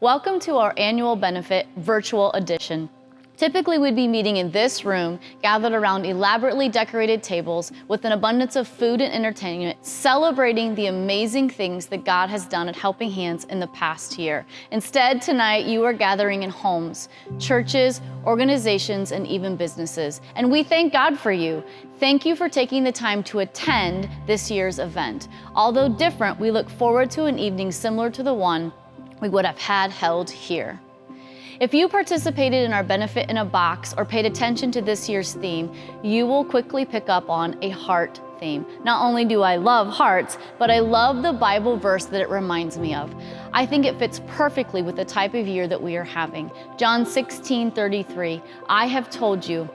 Welcome to our annual benefit virtual edition. Typically, we'd be meeting in this room, gathered around elaborately decorated tables with an abundance of food and entertainment, celebrating the amazing things that God has done at Helping Hands in the past year. Instead, tonight, you are gathering in homes, churches, organizations, and even businesses. And we thank God for you. Thank you for taking the time to attend this year's event. Although different, we look forward to an evening similar to the one we would have had held here. If you participated in our Benefit in a Box or paid attention to this year's theme, you will quickly pick up on a heart theme. Not only do I love hearts, but I love the Bible verse that it reminds me of. I think it fits perfectly with the type of year that we are having. John 16:33, I have told you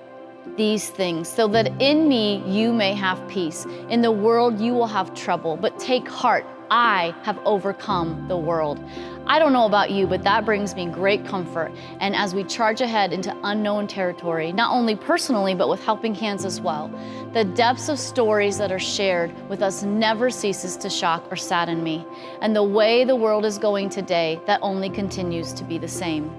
these things so that in me you may have peace. In the world you will have trouble, but take heart, I have overcome the world. I don't know about you, but that brings me great comfort. And as we charge ahead into unknown territory, not only personally, but with Helping Hands as well, the depths of stories that are shared with us never ceases to shock or sadden me. And the way the world is going today, that only continues to be the same.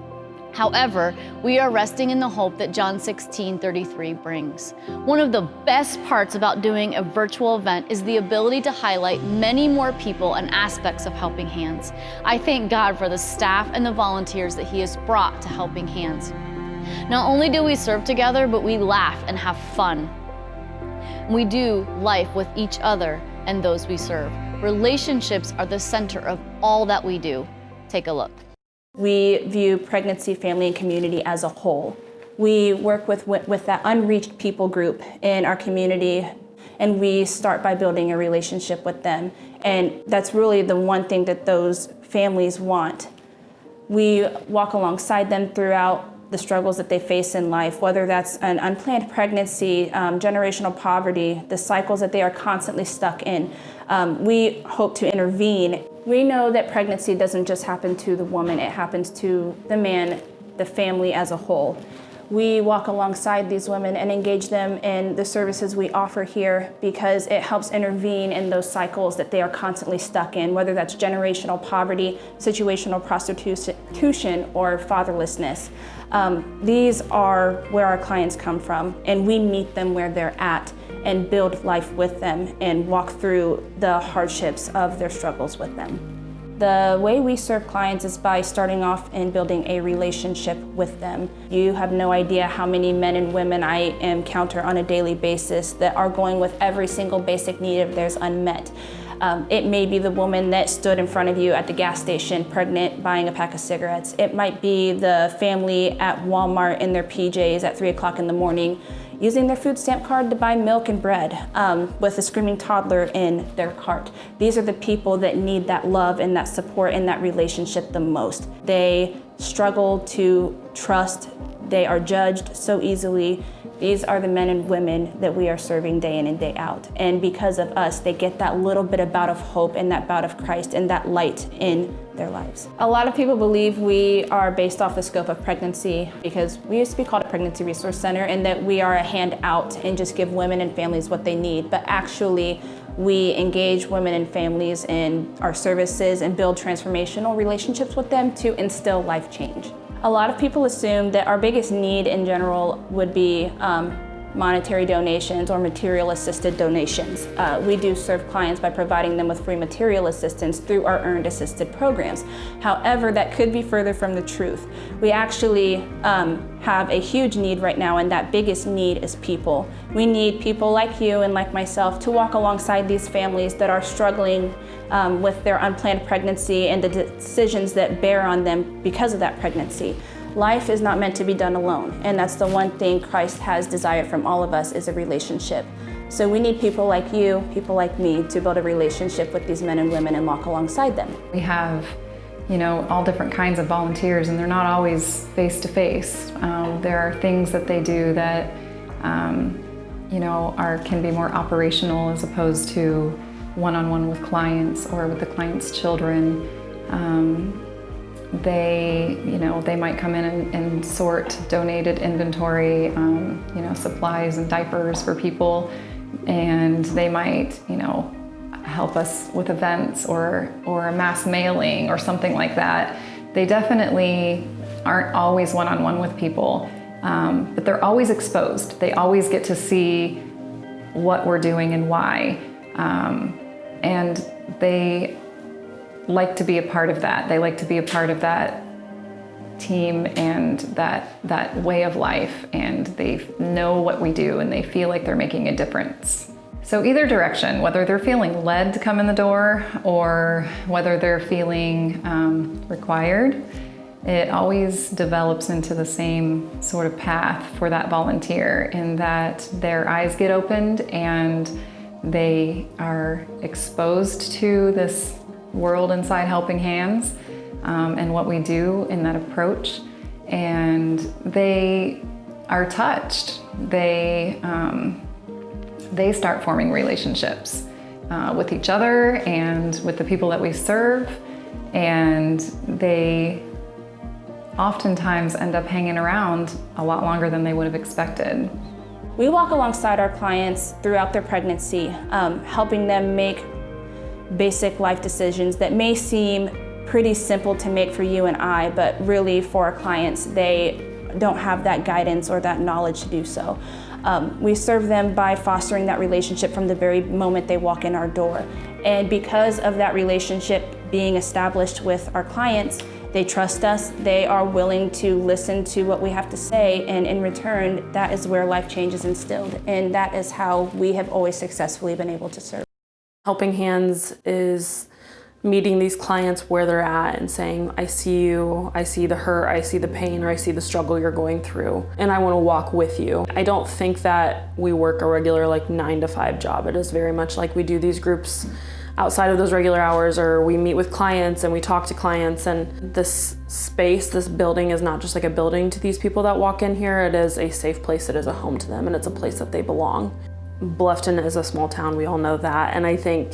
However, we are resting in the hope that John 16:33 brings. One of the best parts about doing a virtual event is the ability to highlight many more people and aspects of Helping Hands. I thank God for the staff and the volunteers that He has brought to Helping Hands. Not only do we serve together, but we laugh and have fun. We do life with each other and those we serve. Relationships are the center of all that we do. Take a look. We view pregnancy, family, and community as a whole. We work with that unreached people group in our community, and we start by building a relationship with them. And that's really the one thing that those families want. We walk alongside them throughout the struggles that they face in life, whether that's an unplanned pregnancy, generational poverty, the cycles that they are constantly stuck in. We hope to intervene. We know that pregnancy doesn't just happen to the woman, it happens to the man, the family as a whole. We walk alongside these women and engage them in the services we offer here because it helps intervene in those cycles that they are constantly stuck in, whether that's generational poverty, situational prostitution, or fatherlessness. These are where our clients come from, and we meet them where they're at and build life with them and walk through the hardships of their struggles with them. The way we serve clients is by starting off and building a relationship with them. You have no idea how many men and women I encounter on a daily basis that are going with every single basic need of theirs unmet. It may be the woman that stood in front of you at the gas station, pregnant, buying a pack of cigarettes. It might be the family at Walmart in their PJs at 3 o'clock in the morning, using their food stamp card to buy milk and bread with a screaming toddler in their cart. These are the people that need that love and that support and that relationship the most. They struggle to trust. They are judged so easily. These are the men and women that we are serving day in and day out. And because of us, they get that little bit of bout of hope and that bout of Christ and that light in their lives. A lot of people believe we are based off the scope of pregnancy because we used to be called a pregnancy resource center and that we are a handout and just give women and families what they need. But actually, we engage women and families in our services and build transformational relationships with them to instill life change. A lot of people assume that our biggest need in general would be monetary donations or material assisted donations. We do serve clients by providing them with free material assistance through our earned assisted programs. However, that could be further from the truth. We actually have a huge need right now, and that biggest need is people. We need people like you and like myself to walk alongside these families that are struggling with their unplanned pregnancy and the decisions that bear on them because of that pregnancy. Life is not meant to be done alone, and that's the one thing Christ has desired from all of us is a relationship. So we need people like you, people like me, to build a relationship with these men and women and walk alongside them. We have, all different kinds of volunteers, and they're not always face-to-face. There are things that they do that, can be more operational as opposed to one-on-one with clients or with the client's children. They might come in and sort donated inventory, supplies and diapers for people, and they might, help us with events or a mass mailing or something like that. They definitely aren't always one-on-one with people, but they're always exposed. They always get to see what we're doing and why. And they like to be a part of that. They like to be a part of that team and that way of life, and they know what we do and they feel like they're making a difference. So either direction, whether they're feeling led to come in the door or whether they're feeling required, it always develops into the same sort of path for that volunteer, in that their eyes get opened and they are exposed to this world inside Helping Hands and what we do in that approach, and they are touched. They start forming relationships with each other and with the people that we serve, and they oftentimes end up hanging around a lot longer than they would have expected. We walk alongside our clients throughout their pregnancy, helping them make basic life decisions that may seem pretty simple to make for you and I, but really for our clients, they don't have that guidance or that knowledge to do so. We serve them by fostering that relationship from the very moment they walk in our door. And because of that relationship being established with our clients, they trust us, they are willing to listen to what we have to say, and in return, that is where life change is instilled. And that is how we have always successfully been able to serve. Helping Hands is meeting these clients where they're at and saying, I see you, I see the hurt, I see the pain, or I see the struggle you're going through, and I want to walk with you. I don't think that we work a regular 9-to-5 job. It is very much like we do these groups outside of those regular hours, or we meet with clients and we talk to clients, and this space, this building is not just like a building to these people that walk in here. It is a safe place, it is a home to them, and it's a place that they belong. Bluffton is a small town, we all know that, and I think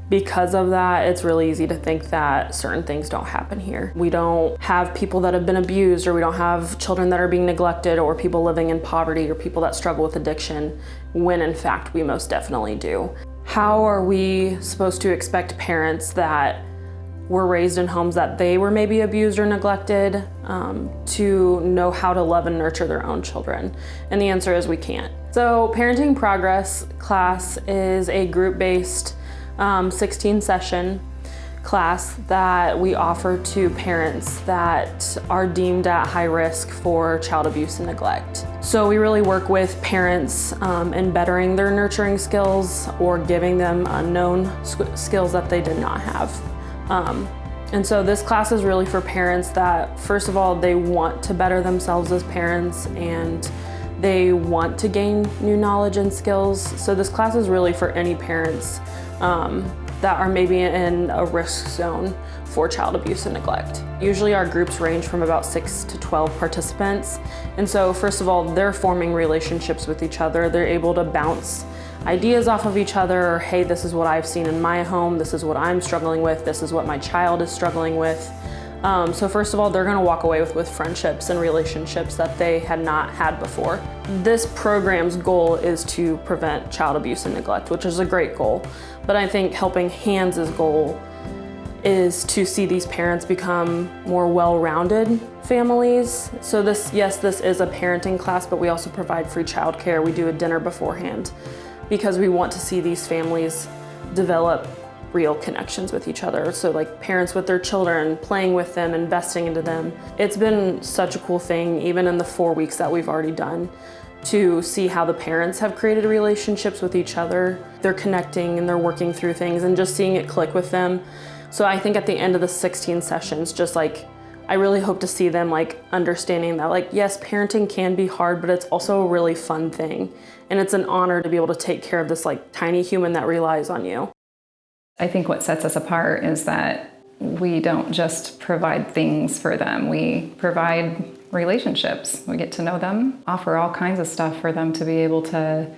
because of that, it's really easy to think that certain things don't happen here. We don't have people that have been abused, or we don't have children that are being neglected, or people living in poverty, or people that struggle with addiction, when in fact we most definitely do. How are we supposed to expect parents that were raised in homes that they were maybe abused or neglected to know how to love and nurture their own children? And the answer is we can't. So Parenting Progress class is a group-based 16-session class that we offer to parents that are deemed at high risk for child abuse and neglect. So we really work with parents in bettering their nurturing skills or giving them unknown skills that they did not have. And so this class is really for parents that, first of all, they want to better themselves as parents and they want to gain new knowledge and skills. So this class is really for any parents that are maybe in a risk zone for child abuse and neglect. Usually our groups range from about 6 to 12 participants. And so first of all, they're forming relationships with each other. They're able to bounce ideas off of each other, or hey, this is what I've seen in my home, this is what I'm struggling with, this is what my child is struggling with. So first of all, they're gonna walk away with friendships and relationships that they had not had before. This program's goal is to prevent child abuse and neglect, which is a great goal. But I think Helping Hands' goal is to see these parents become more well-rounded families. So this is a parenting class, but we also provide free childcare. We do a dinner beforehand because we want to see these families develop real connections with each other. So like parents with their children, playing with them, investing into them. It's been such a cool thing, even in the 4 weeks that we've already done, to see how the parents have created relationships with each other. They're connecting and they're working through things and just seeing it click with them. So I think at the end of the 16 sessions, just I really hope to see them understanding that yes, parenting can be hard, but it's also a really fun thing. And it's an honor to be able to take care of this tiny human that relies on you. I think what sets us apart is that we don't just provide things for them. We provide relationships. We get to know them, offer all kinds of stuff for them to be able to,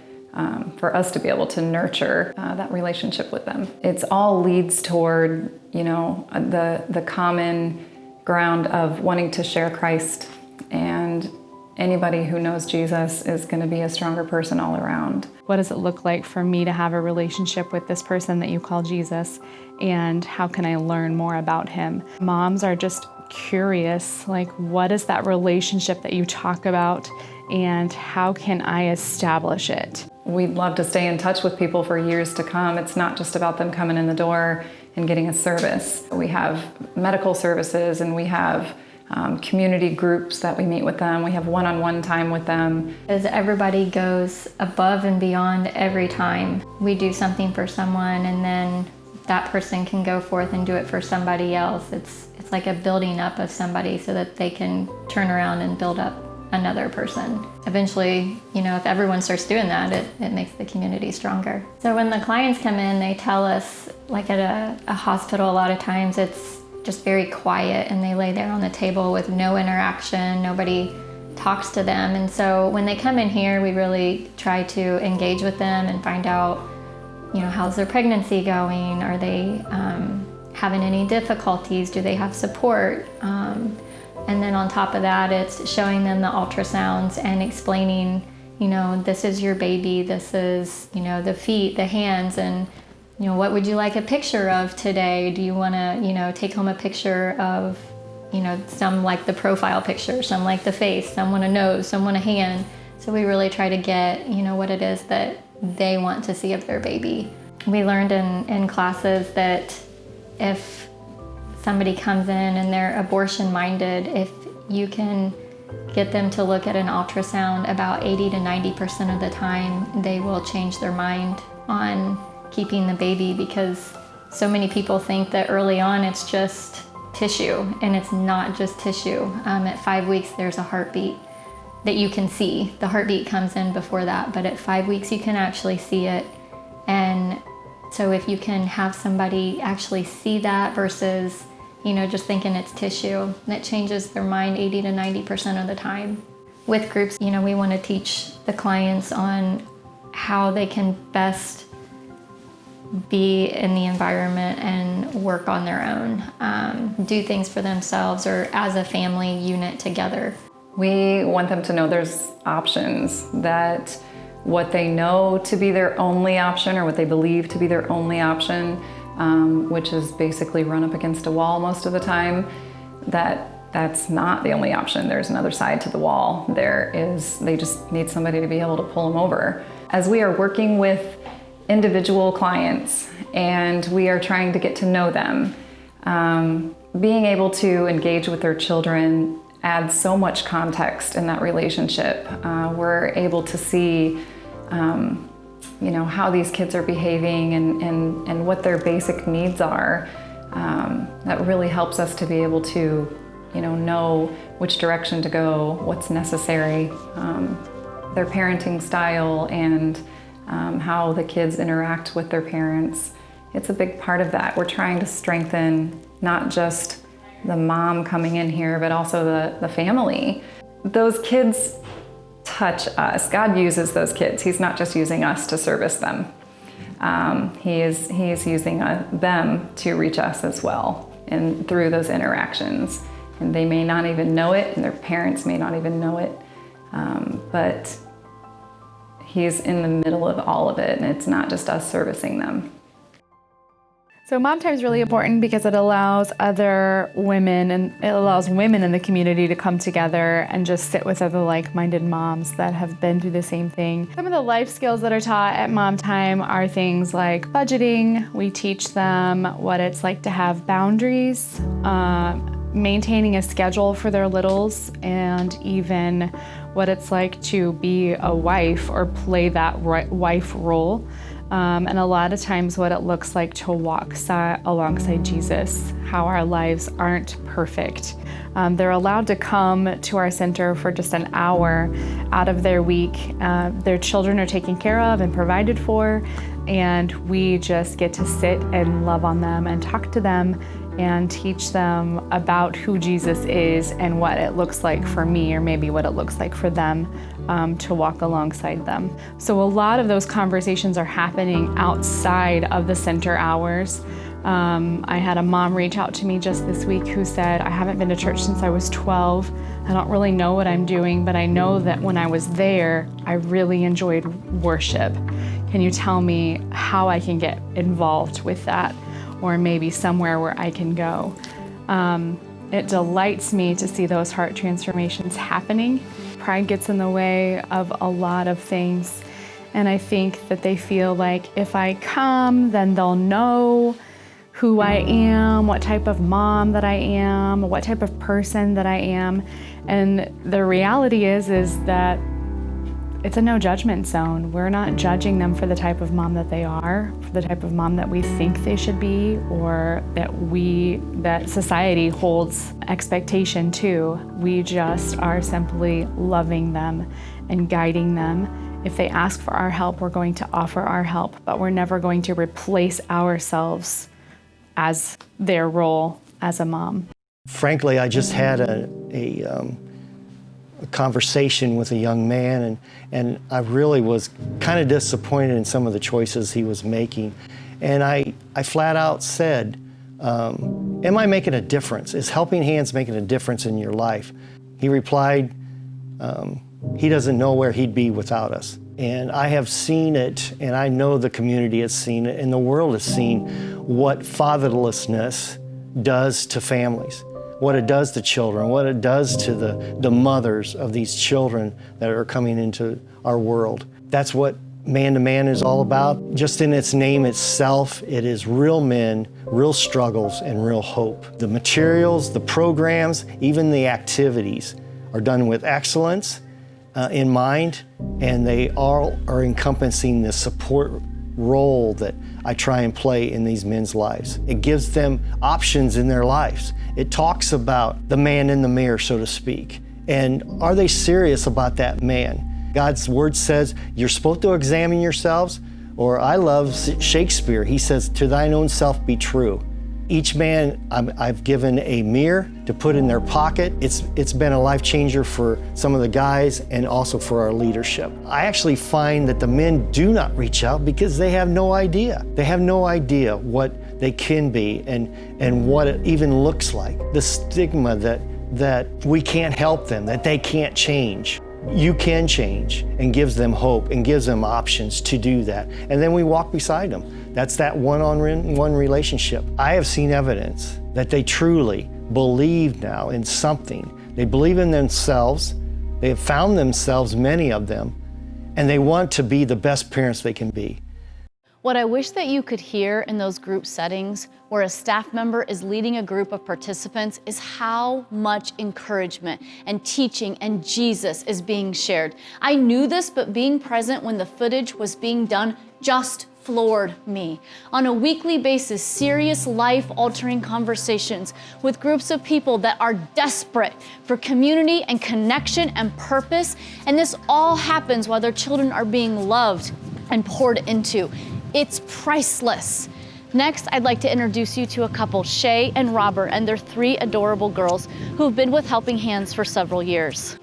for us to be able to nurture that relationship with them. It's all leads toward, the common ground of wanting to share Christ, and anybody who knows Jesus is going to be a stronger person all around. What does it look like for me to have a relationship with this person that you call Jesus, and how can I learn more about him? Moms are just curious, like, what is that relationship that you talk about and how can I establish it? We'd love to stay in touch with people for years to come. It's not just about them coming in the door and getting a service. We have medical services and we have community groups that we meet with them. We have one-on-one time with them. As everybody goes above and beyond every time. We do something for someone and then that person can go forth and do it for somebody else. It's like a building up of somebody so that they can turn around and build up another person. Eventually, if everyone starts doing that, it makes the community stronger. So when the clients come in, they tell us, like at a hospital, a lot of times it's just very quiet and they lay there on the table with no interaction, nobody talks to them. And so when they come in here, we really try to engage with them and find out, how's their pregnancy going? Are they having any difficulties? Do they have support? And then on top of that, it's showing them the ultrasounds and explaining, this is your baby, this is, the feet, the hands, and, what would you like a picture of today? Do you want to, take home a picture of, some like the profile picture, some like the face, some want a nose, some want a hand. So we really try to get, what it is that they want to see of their baby. We learned in classes that if somebody comes in and they're abortion minded, if you can get them to look at an ultrasound about 80 to 90% of the time, they will change their mind on keeping the baby, because so many people think that early on it's just tissue, and it's not just tissue. At 5 weeks there's a heartbeat that you can see. The heartbeat comes in before that, but at 5 weeks you can actually see it. And so if you can have somebody actually see that versus just thinking it's tissue, that changes their mind 80 to 90% of the time. With groups, we want to teach the clients on how they can best be in the environment and work on their own, do things for themselves or as a family unit together. We want them to know there's options, that what they know to be their only option or what they believe to be their only option, which is basically run up against a wall most of the time, that's not the only option. There's another side to the wall. They just need somebody to be able to pull them over. As we are working with individual clients and we are trying to get to know them, being able to engage with their children adds so much context in that relationship. We're able to see how these kids are behaving and what their basic needs are. That really helps us to be able to know which direction to go, what's necessary, their parenting style, and how the kids interact with their parents. It's a big part of that. We're trying to strengthen not just the mom coming in here, but also the family. Those kids touch us. God uses those kids. He's not just using us to service them. He is using them to reach us as well, and through those interactions. And they may not even know it, and their parents may not even know it, but He's in the middle of all of it, and it's not just us servicing them. So Mom Time is really important because it allows other women, and it allows women in the community to come together and just sit with other like-minded moms that have been through the same thing. Some of the life skills that are taught at Mom Time are things like budgeting. We teach them what it's like to have boundaries, maintaining a schedule for their littles, and even what it's like to be a wife or play that wife role. And a lot of times what it looks like to walk alongside Jesus, how our lives aren't perfect. They're allowed to come to our center for just an hour out of their week. Their children are taken care of and provided for, and we just get to sit and love on them and talk to them and teach them about who Jesus is and what it looks like for me, or maybe what it looks like for them to walk alongside them. So a lot of those conversations are happening outside of the center hours. I had a mom reach out to me just this week who said, I haven't been to church since I was 12. I don't really know what I'm doing, but I know that when I was there, I really enjoyed worship. Can you tell me how I can get involved with that? Or maybe somewhere where I can go. It delights me to see those heart transformations happening. Pride gets in the way of a lot of things, and I think that they feel like if I come, then they'll know who I am, what type of mom that I am, what type of person that I am. And the reality is that it's a no judgment zone. We're not judging them for the type of mom that they are, for the type of mom that we think they should be, or that society holds expectation to. We just are simply loving them and guiding them. If they ask for our help, we're going to offer our help, but we're never going to replace ourselves as their role as a mom. Frankly, I just had a conversation with a young man, and I really was kind of disappointed in some of the choices he was making. And I flat out said, am I making a difference? Is Helping Hands making a difference in your life? He replied, he doesn't know where he'd be without us. And I have seen it, and I know the community has seen it, and the world has seen what fatherlessness does to families, what it does to children, what it does to the mothers of these children that are coming into our world. That's what Man to Man is all about. Just in its name itself, it is real men, real struggles, and real hope. The materials, the programs, even the activities are done with excellence in mind, and they all are encompassing the support role that I try and play in these men's lives. It gives them options in their lives. It talks about the man in the mirror, so to speak. And are they serious about that man? God's word says you're supposed to examine yourselves, or I love Shakespeare. He says, to thine own self be true. Each man I've given a mirror to put in their pocket. It's been a life changer for some of the guys and also for our leadership. I actually find that the men do not reach out because they have no idea. They have no idea what they can be and what it even looks like. The stigma that we can't help them, that they can't change. You can change, and gives them hope and gives them options to do that. And then we walk beside them. That's that one-on-one relationship. I have seen evidence that they truly believe now in something. They believe in themselves. They have found themselves, many of them, and they want to be the best parents they can be. What I wish that you could hear in those group settings where a staff member is leading a group of participants is how much encouragement and teaching and Jesus is being shared. I knew this, but being present when the footage was being done just floored me. On a weekly basis, serious life-altering conversations with groups of people that are desperate for community and connection and purpose, and this all happens while their children are being loved and poured into. It's priceless. Next, I'd like to introduce you to a couple, Shay and Robert, and their 3 adorable girls who've been with Helping Hands for several years.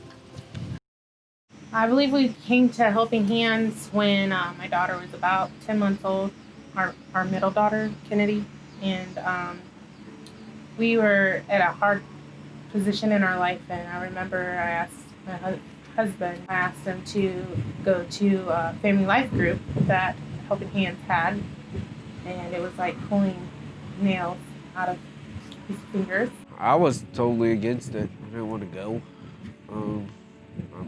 I believe we came to Helping Hands when my daughter was about 10 months old, our middle daughter, Kennedy, and we were at a hard position in our life, and I remember I asked my husband, I asked him to go to a family life group that Helping Hands had, and it was like pulling nails out of his fingers. I was totally against it. I didn't want to go. I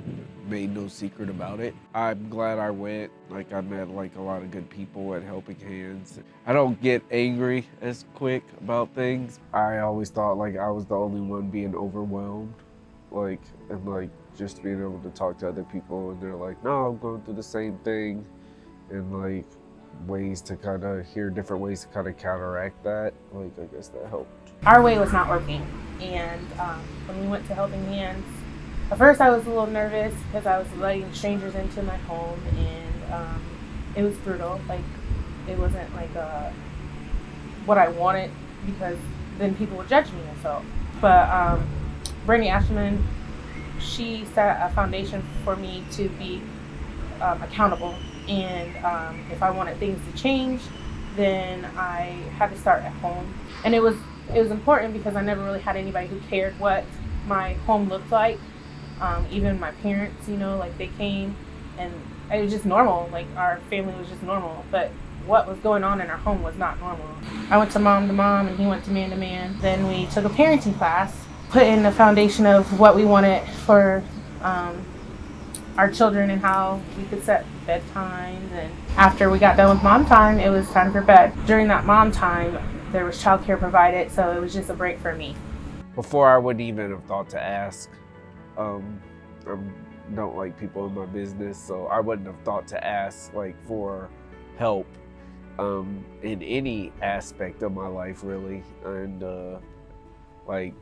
made no secret about it. I'm glad I went. Like, I met like a lot of good people at Helping Hands. I don't get angry as quick about things. I always thought like I was the only one being overwhelmed, and just being able to talk to other people, and they're like, no, I'm going through the same thing. And like ways to kind of hear different ways to kind of counteract that. Like, I guess that helped. Our way was not working, and when we went to Helping Hands, at first I was a little nervous because I was letting strangers into my home, and it was brutal. Like, it wasn't like what I wanted, because then people would judge me, I felt. But Brittany Ashman, she set a foundation for me to be accountable. And if I wanted things to change, then I had to start at home. And it was important because I never really had anybody who cared what my home looked like. Even my parents, like they came, and it was just normal. Like, our family was just normal. But what was going on in our home was not normal. I went to Mom, and he went to Man. Then we took a parenting class, put in the foundation of what we wanted for our children and how we could set bedtimes. And after we got done with mom time, it was time for bed. During that mom time, there was childcare provided, so it was just a break for me. Before, I wouldn't even have thought to ask. I don't like people in my business, so I wouldn't have thought to ask like for help in any aspect of my life, really. And like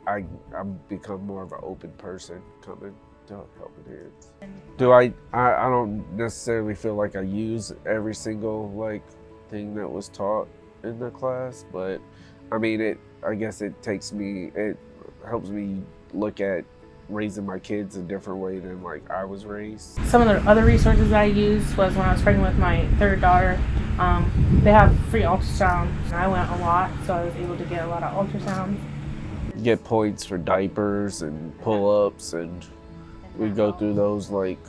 I've become more of an open person coming to Helping Hands. I don't necessarily feel like I use every single like thing that was taught in the class, but I mean I guess it helps me look at raising my kids a different way than like I was raised. Some of the other resources that I used was when I was pregnant with my third daughter. They have free ultrasounds, and I went a lot, so I was able to get a lot of ultrasounds. Get points for diapers and pull-ups, and we go through those like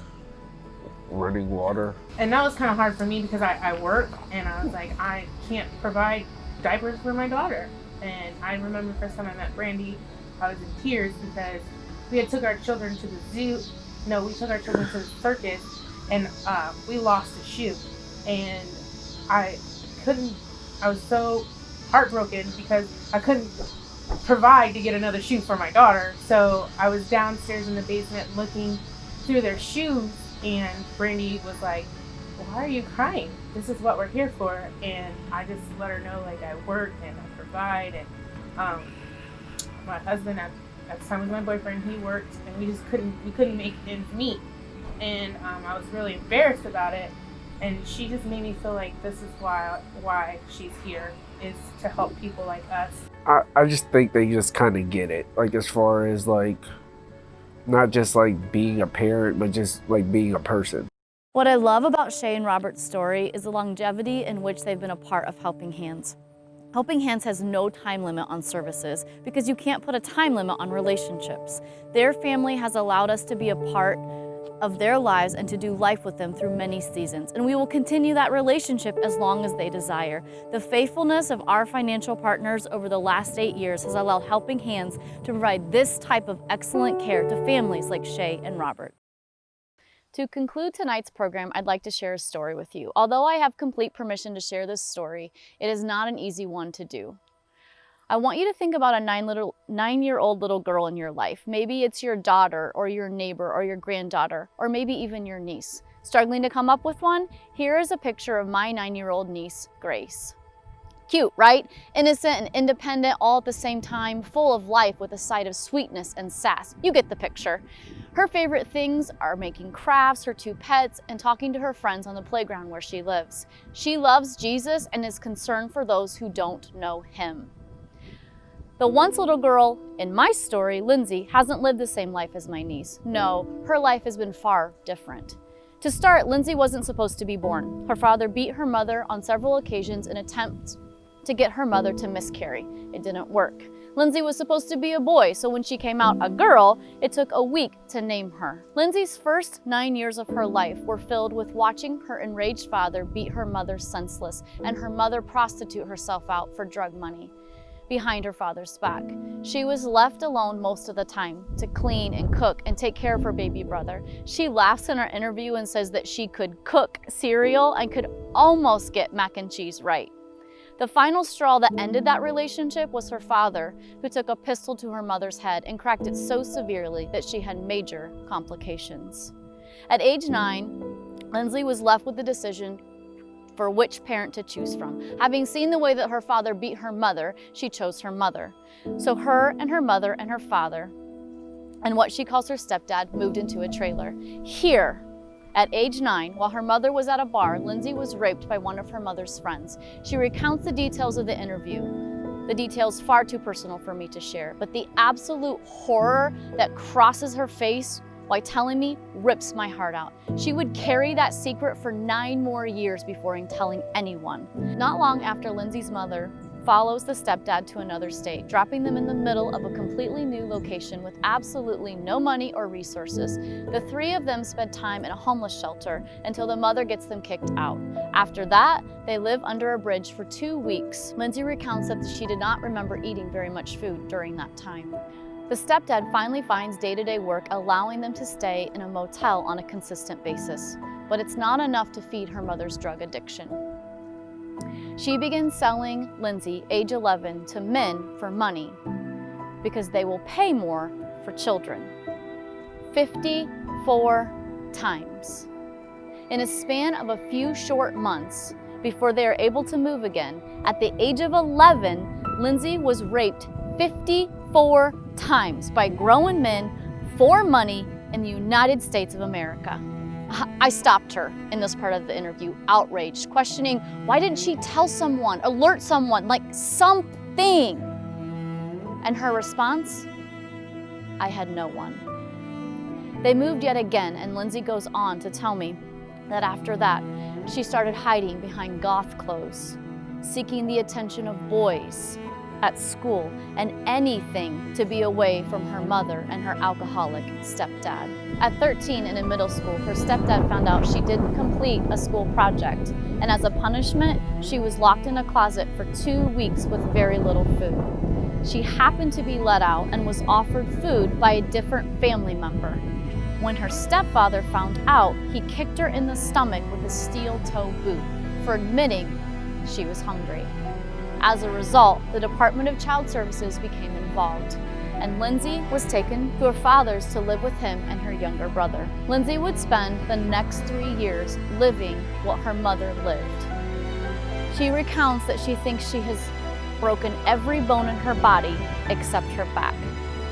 running water. And that was kind of hard for me because I work, and I was like, I can't provide diapers for my daughter. And I remember the first time I met Brandy, I was in tears because we had took our children to the zoo. No, we took our children to the circus, and we lost a shoe. And I was so heartbroken because I couldn't provide to get another shoe for my daughter. So I was downstairs in the basement looking through their shoes, and Brandy was like, why are you crying? This is what we're here for. And I just let her know like I work and I provide. And my husband at the time was my boyfriend, he worked, and we couldn't make ends meet. And I was really embarrassed about it. And she just made me feel like this is why she's here, is to help people like us. I just think they just kind of get it, like as far as like not just like being a parent, but just like being a person. What I love about Shay and Robert's story is the longevity in which they've been a part of Helping Hands. Helping Hands has no time limit on services because you can't put a time limit on relationships. Their family has allowed us to be a part of their lives and to do life with them through many seasons. And we will continue that relationship as long as they desire. The faithfulness of our financial partners over the last 8 years has allowed Helping Hands to provide this type of excellent care to families like Shay and Robert. To conclude tonight's program, I'd like to share a story with you. Although I have complete permission to share this story, it is not an easy one to do. I want you to think about a 9-year-old little girl in your life. Maybe it's your daughter or your neighbor or your granddaughter, or maybe even your niece. Struggling to come up with one? Here is a picture of my 9-year-old niece, Grace. Cute, right? Innocent and independent all at the same time, full of life with a side of sweetness and sass. You get the picture. Her favorite things are making crafts, her 2 pets, and talking to her friends on the playground where she lives. She loves Jesus and is concerned for those who don't know him. The once little girl in my story, Lindsay, hasn't lived the same life as my niece. No, her life has been far different. To start, Lindsay wasn't supposed to be born. Her father beat her mother on several occasions in attempts to get her mother to miscarry. It didn't work. Lindsay was supposed to be a boy, so when she came out a girl, it took a week to name her. Lindsay's first 9 years of her life were filled with watching her enraged father beat her mother senseless and her mother prostitute herself out for drug money behind her father's back. She was left alone most of the time to clean and cook and take care of her baby brother. She laughs in our interview and says that she could cook cereal and could almost get mac and cheese right. The final straw that ended that relationship was her father, who took a pistol to her mother's head and cracked it so severely that she had major complications. At age 9, Lindsay was left with the decision for which parent to choose from. Having seen the way that her father beat her mother, she chose her mother. So her and her mother and her father, and what she calls her stepdad, moved into a trailer. Here, at age 9, while her mother was at a bar, Lindsay was raped by one of her mother's friends. She recounts the details of the interview. The details far too personal for me to share, but the absolute horror that crosses her face while telling me rips my heart out. She would carry that secret for 9 more years before telling anyone. Not long after, Lindsay's mother follows the stepdad to another state, dropping them in the middle of a completely new location with absolutely no money or resources. The 3 of them spend time in a homeless shelter until the mother gets them kicked out. After that, they live under a bridge for 2 weeks. Lindsay recounts that she did not remember eating very much food during that time. The stepdad finally finds day-to-day work, allowing them to stay in a motel on a consistent basis. But it's not enough to feed her mother's drug addiction. She begins selling Lindsay, age 11, to men for money because they will pay more for children. 54 times. In a span of a few short months, before they are able to move again, at the age of 11, Lindsay was raped 54 times by grown men for money in the United States of America. I stopped her in this part of the interview, outraged, questioning, why didn't she tell someone, alert someone, like something? And her response, I had no one. They moved yet again, and Lindsay goes on to tell me that after that, she started hiding behind goth clothes, seeking the attention of boys at school, and anything to be away from her mother and her alcoholic stepdad. At 13 and in middle school, her stepdad found out she didn't complete a school project, and as a punishment, she was locked in a closet for 2 weeks with very little food. She happened to be let out and was offered food by a different family member. When her stepfather found out, he kicked her in the stomach with a steel-toe boot for admitting she was hungry. As a result, the Department of Child Services became involved, and Lindsay was taken to her father's to live with him and her younger brother. Lindsay would spend the next 3 years living what her mother lived. She recounts that she thinks she has broken every bone in her body except her back.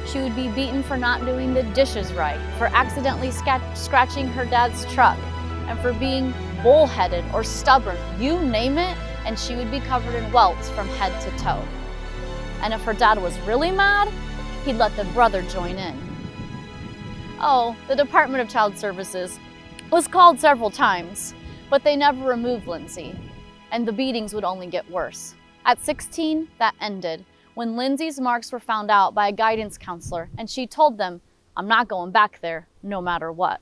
She would be beaten for not doing the dishes right, for accidentally scratching her dad's truck, and for being bullheaded or stubborn, you name it, and she would be covered in welts from head to toe. And if her dad was really mad, he'd let the brother join in. Oh, the Department of Child Services was called several times, but they never removed Lindsay, and the beatings would only get worse. At 16, that ended, when Lindsay's marks were found out by a guidance counselor, and she told them, I'm not going back there, no matter what.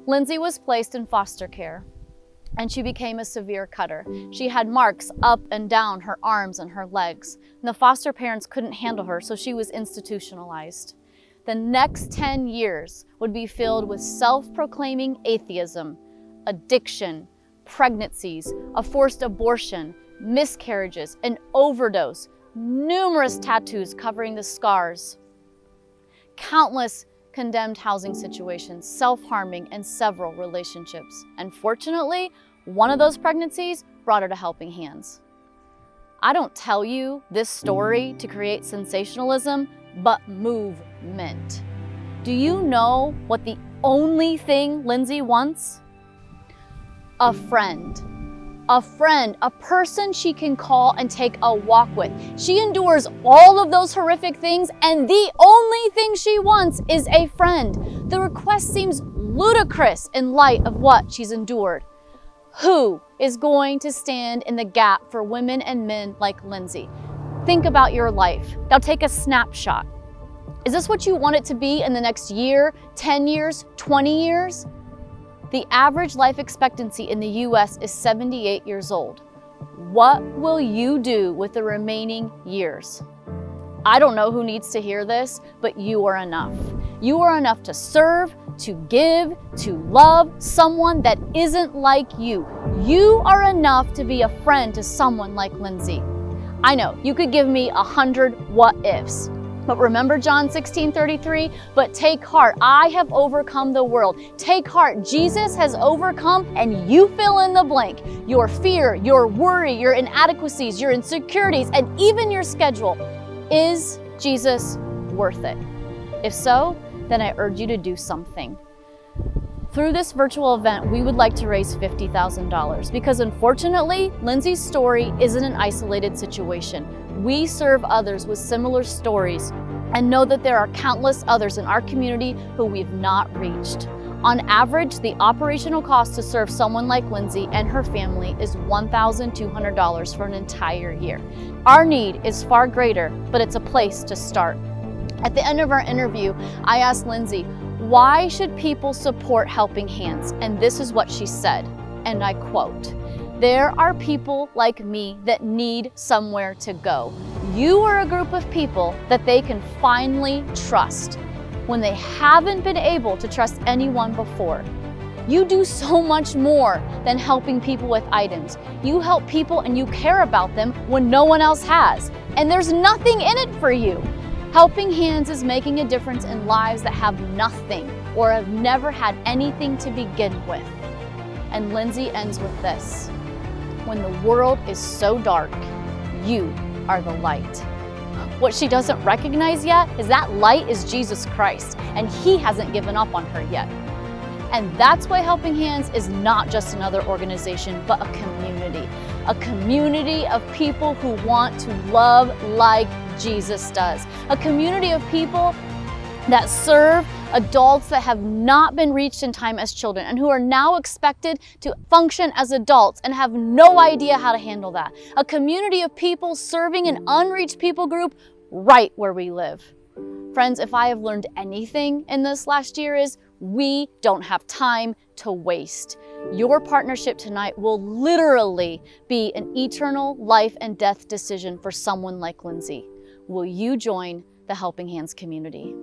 Lindsay was placed in foster care, and she became a severe cutter. She had marks up and down her arms and her legs, and the foster parents couldn't handle her, so she was institutionalized. The next 10 years would be filled with self-proclaiming atheism, addiction, pregnancies, a forced abortion, miscarriages, an overdose, numerous tattoos covering the scars, countless condemned housing situations, self-harming, and several relationships. And fortunately, one of those pregnancies brought her to helping hands. I don't tell you this story to create sensationalism, but movement. Do you know what the only thing Lindsay wants? A friend. A friend, a person she can call and take a walk with. She endures all of those horrific things, and the only thing she wants is a friend. The request seems ludicrous in light of what she's endured. Who is going to stand in the gap for women and men like Lindsay? Think about your life. Now take a snapshot. Is this what you want it to be in the next year, 10 years, 20 years? The average life expectancy in the US is 78 years old. What will you do with the remaining years? I don't know who needs to hear this, but you are enough. You are enough to serve, to give, to love someone that isn't like you. You are enough to be a friend to someone like Lindsay. I know, you could give me 100 what ifs. But remember John 16:33? But take heart, I have overcome the world. Take heart, Jesus has overcome, and you fill in the blank. Your fear, your worry, your inadequacies, your insecurities, and even your schedule. Is Jesus worth it? If so, then I urge you to do something. Through this virtual event, we would like to raise $50,000 because unfortunately, Lindsay's story isn't an isolated situation. We serve others with similar stories and know that there are countless others in our community who we've not reached. On average, the operational cost to serve someone like Lindsay and her family is $1,200 for an entire year. Our need is far greater, but it's a place to start. At the end of our interview, I asked Lindsay, why should people support Helping Hands? And this is what she said, and I quote, "There are people like me that need somewhere to go. You are a group of people that they can finally trust when they haven't been able to trust anyone before. You do so much more than helping people with items. You help people and you care about them when no one else has. And there's nothing in it for you. Helping Hands is making a difference in lives that have nothing or have never had anything to begin with. And Lindsay ends with this: when the world is so dark, you are the light. What she doesn't recognize yet is that light is Jesus Christ, and He hasn't given up on her yet. And that's why Helping Hands is not just another organization, but a community of people who want to love like Jesus does. A community of people that serve adults that have not been reached in time as children and who are now expected to function as adults and have no idea how to handle that. A community of people serving an unreached people group right where we live. Friends, if I have learned anything in this last year is we don't have time to waste. Your partnership tonight will literally be an eternal life and death decision for someone like Lindsay. Will you join the Helping Hands community?